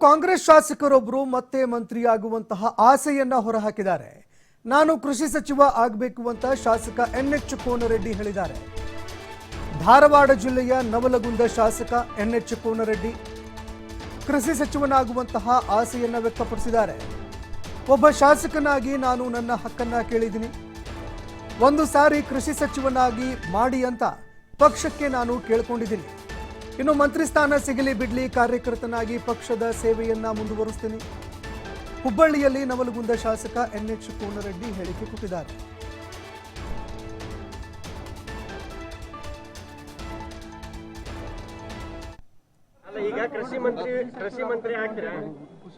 ಕಾಂಗ್ರೆಸ್ ಶಾಸಕರೊಬ್ಬರು ಮತ್ತೆ ಮಂತ್ರಿಯಾಗುವಂತಹ ಆಸೆಯನ್ನ ಹೊರಹಾಕಿದ್ದಾರೆ. ನಾನು ಕೃಷಿ ಸಚಿವ ಆಗಬೇಕು ಅಂತ ಶಾಸಕ ಎನ್ಎಚ್ ಕೋನರೆಡ್ಡಿ ಹೇಳಿದ್ದಾರೆ. ಧಾರವಾಡ ಜಿಲ್ಲೆಯ ನವಲಗುಂದ ಶಾಸಕ ಎನ್ಎಚ್ ಕೋನರೆಡ್ಡಿ ಕೃಷಿ ಸಚಿವನಾಗುವಂತಹ ಆಸೆಯನ್ನ ವ್ಯಕ್ತಪಡಿಸಿದ್ದಾರೆ. ಒಬ್ಬ ಶಾಸಕನಾಗಿ ನಾನು ನನ್ನ ಹಕ್ಕನ್ನ ಕೇಳಿದ್ದೀನಿ. ಒಂದು ಸಾರಿ ಕೃಷಿ ಸಚಿವನಾಗಿ ಮಾಡಿ ಅಂತ ಪಕ್ಷಕ್ಕೆ ನಾನು ಕೇಳಿಕೊಂಡಿದ್ದೀನಿ. ಇನ್ನು ಮಂತ್ರಿ ಸ್ಥಾನ ಸಿಗಲಿ ಬಿಡ್ಲಿ ಕಾರ್ಯಕರ್ತನಾಗಿ ಪಕ್ಷದ ಸೇವೆಯನ್ನ ಮುಂದುವರಿಸ್ತೀನಿ. ಹುಬ್ಬಳ್ಳಿಯಲ್ಲಿ ನವಲಗುಂದ ಶಾಸಕ ಎನ್ಎಚ್ ಕೋನರೆಡ್ಡಿ ಹೇಳಿಕೆ ಕೊಟ್ಟಿದ್ದಾರೆ.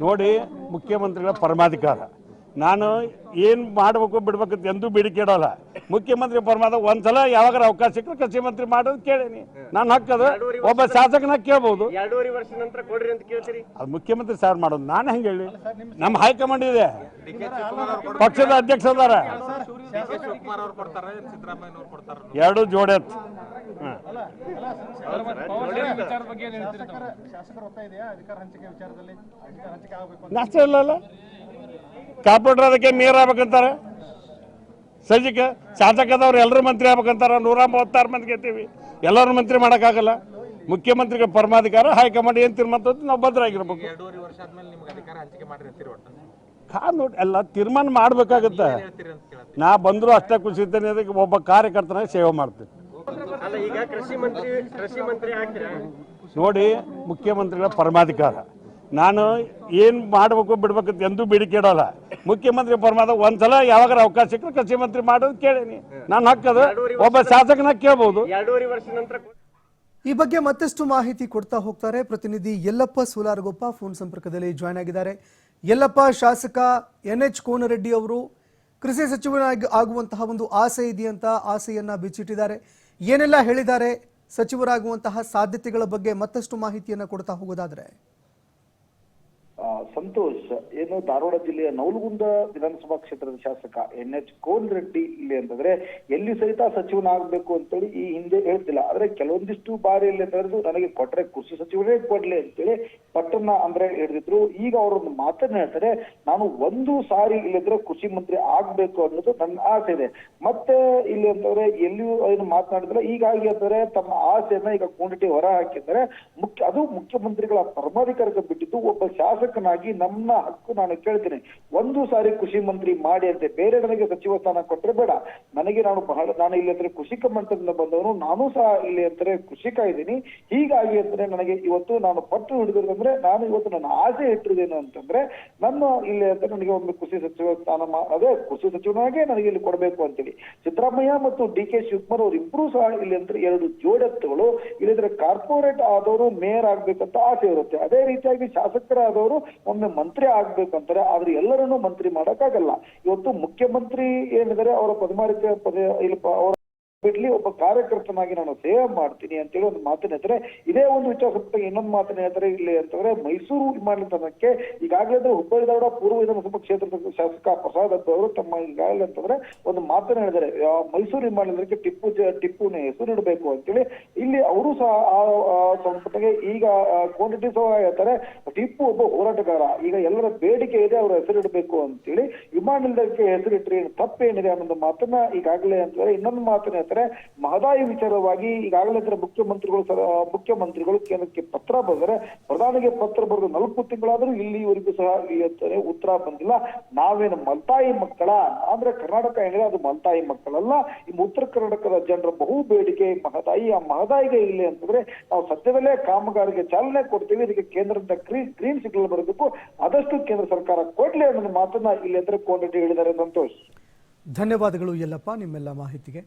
ನೋಡಿ, ಮುಖ್ಯಮಂತ್ರಿಗಳ ಪರಮಾಧಿಕಾರ. ನಾನು ಏನು ಮಾಡಬೇಕು ಬಿಡ್ಬೇಕಂತ ಎಂದೂ ಬೇಡಿಕೆ ಇಡೋಲ್ಲ. ಮುಖ್ಯಮಂತ್ರಿ ಪರಮಾದ ಒಂದ್ಸಲ ಯಾವಾಗ ಅವಕಾಶ ಸಿಕ್ಕರೆ ಕೃಷಿ ಮಂತ್ರಿ ಮಾಡೋದು ಕೇಳೀನಿ. ನಾನು ಹಕ್ಕದ ಒಬ್ಬ ಶಾಸಕನಾಗ ಕೇಳ್ಬೋದು. 2.5 ವರ್ಷ ನಂತರ ಕೊಡ್ರಿ ಅಂತ ಕೇಳ್ತೀರಿ. ಅದು ಮುಖ್ಯಮಂತ್ರಿ ಸಾರ್ ಮಾಡೋದು. ನಾನು ಹೆಂಗೆ ಹೇಳಿ? ನಮ್ಮ ಹೈಕಮಾಂಡ್ ಇದೆ, ಪಕ್ಷದ ಅಧ್ಯಕ್ಷ ಅದಾರ, ಎರಡು ಜೋಡೆತ್. ನಾಷ್ಟ ಇಲ್ಲ, ಕಾರ್ಪೊರೇಟರ್ ಅದಕ್ಕೆ ಮೇಯರ್ ಆಗ್ಬೇಕಂತಾರೆ. ಸಜ್ಜಿಕ ಶಾಸಕದವ್ರು ಎಲ್ಲರೂ ಮಂತ್ರಿ ಆಗ್ಬೇಕಂತಾರ. 136 ಮಂದಿ ಗೆದ್ದೀವಿ, ಎಲ್ಲರೂ ಮಂತ್ರಿ ಮಾಡೋಕ್ಕಾಗಲ್ಲ. ಮುಖ್ಯಮಂತ್ರಿಗಳ ಪರಮಾಧಿಕಾರ, ಹೈಕಮಾಂಡ್ ಏನು ತೀರ್ಮಾನ ನಾವು ಭದ್ರಾಗಿರ್ಬೇಕು. 2.5 ವರ್ಷ ಆದ್ಮೇಲೆ ನಿಮ್ಗೆ ಅಧಿಕಾರ ಹಂಚಿಕೆ ಮಾಡಿ ನೋಡಿ, ಎಲ್ಲ ತೀರ್ಮಾನ ಮಾಡ್ಬೇಕಾಗತ್ತೆ. ನಾ ಬಂದರೂ ಅಷ್ಟೇ ಖುಷಿ ಇದ್ದೇನೆ. ಅದಕ್ಕೆ ಒಬ್ಬ ಕಾರ್ಯಕರ್ತನಾಗಿ ಸೇವೆ ಮಾಡ್ತೀನಿ. ಈಗ ಕೃಷಿ ಮಂತ್ರಿ ಆಗ್ತೀರಾ? ನೋಡಿ, ಮುಖ್ಯಮಂತ್ರಿಗಳ ಪರಮಾಧಿಕಾರ. ನಾನು ಏನು ಮಾಡಬೇಕು ಬಿಡ್ಬೇಕಂತ ಎಂದೂ ಬೇಡಿಕೆ ಇಡೋಲ್ಲ. ಮುಖ್ಯಮಂತ್ರಿ ಪರಮಾದ ಒಂದ್ಸಲ ಯಾವಾಗ ಅವಕಾಶ ಸಿಕ್ಕರೆ ಕೃಷಿ ಮಂತ್ರಿ ಮಾಡೋದು ಕೇಳೀನಿ. ನಾನು ಹಕ್ಕದ ಒಬ್ಬ ಶಾಸಕನಾಗ ಕೇಳ್ಬೋದು. 2.5 ವರ್ಷ ನಂತರ ಈ ಬಗ್ಗೆ ಮತ್ತಷ್ಟು ಮಾಹಿತಿ ಕೊಡ್ತಾ ಹೋಗ್ತಾರೆ ಪ್ರತಿನಿಧಿ ಯಲ್ಲಪ್ಪ ಸೋಲಾರಗೊಪ್ಪ ಫೋನ್ ಸಂಪರ್ಕದಲ್ಲಿ ಜಾಯ್ನ್ ಆಗಿದ್ದಾರೆ. ಯಲ್ಲಪ್ಪ, ಶಾಸಕ ಎನ್ಎಚ್ ಕೋನರೆಡ್ಡಿ ಅವರು ಕೃಷಿ ಸಚಿವನಾಗಿ ಆಗುವಂತಹ ಒಂದು ಆಸೆ ಇದೆಯಂತ ಆಸೆಯನ್ನ ಬಿಚ್ಚಿಟ್ಟಿದ್ದಾರೆ. ಏನೆಲ್ಲ ಹೇಳಿದ್ದಾರೆ, ಸಚಿವರಾಗುವಂತಹ ಸಾಧ್ಯತೆಗಳ ಬಗ್ಗೆ ಮತ್ತಷ್ಟು ಮಾಹಿತಿಯನ್ನ ಕೊಡ್ತಾ ಹೋಗೋದಾದ್ರೆ? ಸಂತೋಷ್, ಏನು ಧಾರವಾಡ ಜಿಲ್ಲೆಯ ನವಲಗುಂದ ವಿಧಾನಸಭಾ ಕ್ಷೇತ್ರದ ಶಾಸಕ ಎನ್ಎಚ್ ಕೋನರೆಡ್ಡಿ ಇಲ್ಲಿ ಅಂತಂದ್ರೆ ಎಲ್ಲಿ ಸಹಿತ ಸಚಿವನಾಗಬೇಕು ಅಂತೇಳಿ ಈ ಹಿಂದೆ ಹೇಳ್ತಿಲ್ಲ. ಆದ್ರೆ ಕೆಲವೊಂದಿಷ್ಟು ಬಾರಿ ಇಲ್ಲಿ ಅಂತಂದ್ರೆ ನನಗೆ ಕೊಟ್ರೆ ಕೃಷಿ ಸಚಿವರೇ ಕೊಡ್ಲಿ ಅಂತೇಳಿ ಪಟ್ಟನ್ನ ಅಂದ್ರೆ ಹಿಡಿದಿದ್ರು. ಈಗ ಅವರೊಂದು ಮಾತನ್ನ ಹೇಳ್ತಾರೆ, ನಾನು ಒಂದು ಸಾರಿ ಇಲ್ಲಿದ್ರೆ ಕೃಷಿ ಮಂತ್ರಿ ಆಗ್ಬೇಕು ಅನ್ನೋದು ನನ್ನ ಆಸೆ ಇದೆ. ಮತ್ತೆ ಇಲ್ಲಿ ಅಂತಂದ್ರೆ ಎಲ್ಲಿಯೂ ಏನು ಮಾತನಾಡಿದ್ರೆ ಹೀಗಾಗಿ ಅಂತಂದ್ರೆ ತಮ್ಮ ಆಸೆಯನ್ನ ಈಗ ಕೋನರೆಡ್ಡಿ ಹೊರ ಹಾಕಿದ್ದಾರೆ. ಅದು ಮುಖ್ಯಮಂತ್ರಿಗಳ ಪರಮಾಧಿಕಾರಕ್ಕೆ ಬಿಟ್ಟಿದ್ದು. ಒಬ್ಬ ಶಾಸಕನಾಗಿ ನಮ್ಮ ಹಕ್ಕು ನಾನು ಕೇಳ್ತೀನಿ, ಒಂದು ಸಾರಿ ಕೃಷಿ ಮಂತ್ರಿ ಮಾಡಿ ಅಂತೆ. ಬೇರೆ ನನಗೆ ಸಚಿವ ಸ್ಥಾನ ಕೊಟ್ಟರೆ ಬೇಡ. ನನಗೆ ನಾನು ಇಲ್ಲಿ ಅಂದ್ರೆ ಕೃಷಿಕ ಮಂಟಪದಿಂದ ಬಂದವನು, ನಾನು ಸಹ ಇಲ್ಲಿ ಅಂತಾರೆ ಕೃಷಿಕ ಇದ್ದೀನಿ. ಹೀಗಾಗಿ ಅಂದ್ರೆ ನನಗೆ ಇವತ್ತು ನಾನು ಪಟ್ಟು ಹಿಡಿದಿರೋದಂದ್ರೆ ನಾನು ಇವತ್ತು ನನ್ನ ಆಸೆ ಇಟ್ಟಿದ್ದೇನೆ ಅಂತಂದ್ರೆ ನನ್ನ ಇಲ್ಲಿ ಅಂತ ನನಗೆ ಒಂದು ಕೃಷಿ ಸಚಿವ ಸ್ಥಾನ, ಅದೇ ಕೃಷಿ ಸಚಿವನಾಗೆ ನನಗೆ ಇಲ್ಲಿ ಕೊಡಬೇಕು ಅಂತೇಳಿ ಸಿದ್ದರಾಮಯ್ಯ ಮತ್ತು ಡಿ ಕೆ ಶಿವಕುಮಾರ್ ಅವ್ರು ಇಬ್ರು ಸಹ ಇಲ್ಲಿ ಅಂದ್ರೆ ಎರಡು ಜೋಡೆತ್ತುಗಳು ಇಲ್ಲಿದ್ರೆ ಕಾರ್ಪೊರೇಟ್ ಆದವರು ಮೇಯರ್ ಆಗ್ಬೇಕಂತ ಆಸೆ ಇರುತ್ತೆ. ಅದೇ ರೀತಿಯಾಗಿ ಶಾಸಕರಾದವರು ಒಮ್ಮೆ ಮಂತ್ರಿ ಆಗ್ಬೇಕಂತಾರೆ. ಆದ್ರೆ ಎಲ್ಲರನ್ನೂ ಮಂತ್ರಿ ಮಾಡಕ್ಕಾಗಲ್ಲ. ಇವತ್ತು ಮುಖ್ಯಮಂತ್ರಿ ಏನಿದ್ದಾರೆ ಅವರ ಅವರ ಬಿಡ್ಲಿ ಒಬ್ಬ ಕಾರ್ಯಕರ್ತನಾಗಿ ನಾನು ಸೇವೆ ಮಾಡ್ತೀನಿ ಅಂತೇಳಿ ಒಂದು ಮಾತನ್ನ ಹೇಳ್ತಾರೆ. ಇದೇ ಒಂದು ವಿಚಾರ ಇನ್ನೊಂದು ಮಾತನ್ನ ಹೇಳ್ತಾರೆ ಇಲ್ಲಿ ಅಂತಂದ್ರೆ ಮೈಸೂರು ವಿಮಾನ ನಿಲ್ದಾಣಕ್ಕೆ ಈಗಾಗಲೇ ಅಂದ್ರೆ ಹುಬ್ಬಳ್ಳಿ ಧಾರವಾಡ ಪೂರ್ವ ವಿಧಾನಸಭಾ ಕ್ಷೇತ್ರದ ಶಾಸಕ ಪ್ರಸಾದ್ ಅವರು ತಮ್ಮ ಈಗಾಗಲೇ ಅಂತಂದ್ರೆ ಒಂದು ಮಾತನ್ನ ಹೇಳಿದ್ದಾರೆ, ಮೈಸೂರು ವಿಮಾನ ನಿಲ್ದಾಣಕ್ಕೆ ಟಿಪ್ಪುನ ಹೆಸರು ಇಡಬೇಕು ಅಂತೇಳಿ. ಇಲ್ಲಿ ಅವರು ಸಹ ಆ ಸಂಪುಟಗೆ ಈಗ ಕೋನರೆಡ್ಡಿ ಸಹ ಹೇಳ್ತಾರೆ, ಟಿಪ್ಪು ಒಬ್ಬ ಹೋರಾಟಗಾರ, ಈಗ ಎಲ್ಲರ ಬೇಡಿಕೆ ಇದೆ ಅವರ ಹೆಸರು ಇಡಬೇಕು ಅಂತೇಳಿ. ವಿಮಾನ ನಿಲ್ದಾಣಕ್ಕೆ ಹೆಸರಿಟ್ರೆ ತಪ್ಪೇನಿದೆ ಅನ್ನೋದು ಮಾತನ್ನ ಈಗಾಗಲೇ ಅಂತಂದ್ರೆ ಇನ್ನೊಂದು ಮಾತನ್ನ ಹೇಳ್ತಾರೆ. ಮಹದಾಯಿ ವಿಚಾರವಾಗಿ ಈಗಾಗಲೇ ಮುಖ್ಯಮಂತ್ರಿಗಳು ಕೇಂದ್ರಕ್ಕೆ ಪತ್ರ ಬರೆದರೆ, ಪ್ರಧಾನಿಗೆ ಪತ್ರ ಬರೆದು 4 ತಿಂಗಳಾದರೂ ಇಲ್ಲಿವರೆಗೂ ಸಹ ಇಲ್ಲಿ ಉತ್ತರ ಬಂದಿಲ್ಲ. ನಾವೇನು ಮಲ್ತಾಯಿ ಮಕ್ಕಳ ಅಂದ್ರೆ ಕರ್ನಾಟಕ ಏನಿದೆ ಅದು ಮಲ್ತಾಯಿ ಮಕ್ಕಳಲ್ಲ. ಈ ಉತ್ತರ ಕರ್ನಾಟಕದ ಜನರ ಬಹು ಬೇಡಿಕೆ ಮಹದಾಯಿ. ಆ ಮಹದಾಯಿಗೆ ಇಲ್ಲಿ ಅಂತಂದ್ರೆ ನಾವು ಸದ್ಯದಲ್ಲೇ ಕಾಮಗಾರಿಗೆ ಚಾಲನೆ ಕೊಡ್ತೀವಿ. ಇದಕ್ಕೆ ಕೇಂದ್ರದ ಗ್ರೀನ್ ಸಿಗ್ನಲ್ ಬರಬೇಕು, ಆದಷ್ಟು ಕೇಂದ್ರ ಸರ್ಕಾರ ಕೊಡ್ಲಿ ಅನ್ನೋ ಮಾತನ್ನ ಇಲ್ಲಿ ಅಂದ್ರೆ ಕೋನರೆಡ್ಡಿ ಹೇಳಿದ್ದಾರೆ. ಸಂತೋಷ್, ಧನ್ಯವಾದಗಳು ಯಲ್ಲಪ್ಪ ನಿಮ್ಮೆಲ್ಲ ಮಾಹಿತಿಗೆ.